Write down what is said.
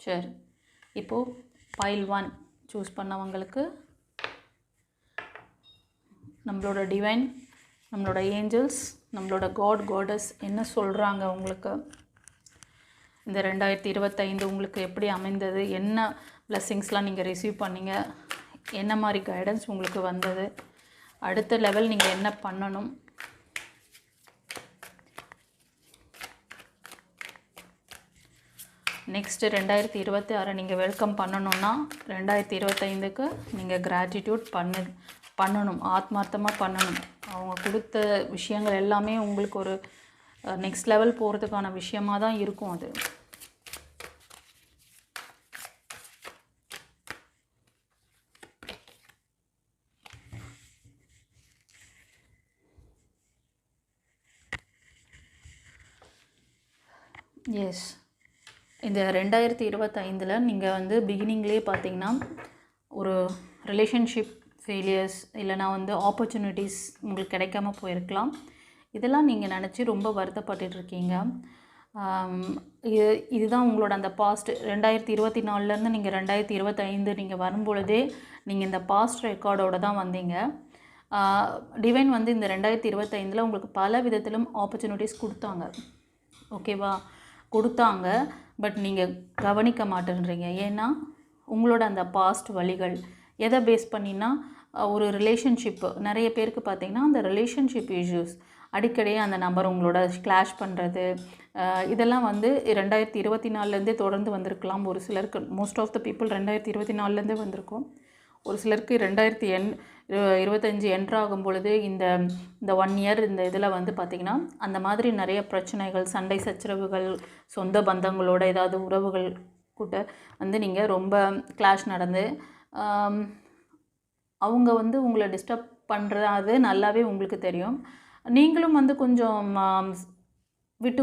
சரி, இப்போது file 1 choose பண்ணவங்களுக்கு நம்மளோட டிவைன், நம்மளோட ஏஞ்சல்ஸ், நம்மளோட காட் காடஸ் என்ன சொல்கிறாங்க உங்களுக்கு, இந்த 2025 உங்களுக்கு எப்படி அமைந்தது, என்ன பிளெஸ்ஸிங்ஸ்லாம் நீங்கள் ரிசீவ் பண்ணீங்க, என்ன மாதிரி கைடன்ஸ் உங்களுக்கு வந்தது, அடுத்த லெவல் நீங்கள் என்ன பண்ணணும், நெக்ஸ்ட்டு 2026 நீங்கள் வெல்கம் பண்ணணுன்னா 2025க்கு நீங்கள் கிராட்டிடியூட் பண்ணணும், ஆத்மார்த்தமாக பண்ணணும். அவங்க கொடுத்த விஷயங்கள் எல்லாமே உங்களுக்கு ஒரு நெக்ஸ்ட் லெவல் போகிறதுக்கான விஷயமாக தான் இருக்கும். அது எஸ், இந்த 2025 நீங்கள் வந்து பிகினிங்லேயே பார்த்தீங்கன்னா ஒரு ரிலேஷன்ஷிப் ஃபெயிலியர்ஸ் இல்லைனா வந்து ஆப்பர்ச்சுனிட்டிஸ் உங்களுக்கு கிடைக்காம போயிருக்கலாம். இதெல்லாம் நீங்கள் நினச்சி ரொம்ப வருத்தப்பட்டுருக்கீங்க. இதுதான் உங்களோட அந்த பாஸ்ட் 2024லேருந்து நீங்கள் 2025 நீங்கள் வரும்பொழுதே நீங்கள் இந்த பாஸ்ட் ரெக்கார்டோடு தான் வந்தீங்க. டிவைன் வந்து இந்த 2025 உங்களுக்கு பல விதத்திலும் ஆப்பர்ச்சுனிட்டிஸ் கொடுத்தாங்க. ஓகேவா, கொடுத்தாங்க. பட் நீங்கள் கவனிக்க மாட்டேன்றீங்க. ஏன்னா உங்களோட அந்த பாஸ்ட் வழிகள் எதை பேஸ் பண்ணினா ஒரு ரிலேஷன்ஷிப்பு நிறைய பேருக்கு பார்த்திங்கன்னா அந்த ரிலேஷன்ஷிப் இஷ்யூஸ் அடிக்கடி அந்த நம்பர் உங்களோட கிளாஷ் பண்ணுறது, இதெல்லாம் வந்து 2024லேருந்தே தொடர்ந்து வந்திருக்கலாம். ஒரு சிலருக்கு, மோஸ்ட் ஆஃப் த பீப்புள் 2024லேருந்தே வந்திருக்கும். ஒரு சிலருக்கு 2025 என்ட்ராகும் பொழுது இந்த 1 இயர் இந்த இதில் வந்து பார்த்திங்கன்னா அந்த மாதிரி நிறைய பிரச்சனைகள், சண்டை சச்சரவுகள், சொந்த பந்தங்களோட ஏதாவது உறவுகள் கூட வந்து நீங்கள் ரொம்ப கிளாஷ் நடந்து அவங்க வந்து உங்களை டிஸ்டர்ப் பண்ணுறது நல்லாவே உங்களுக்கு தெரியும். நீங்களும் வந்து கொஞ்சம் விட்டு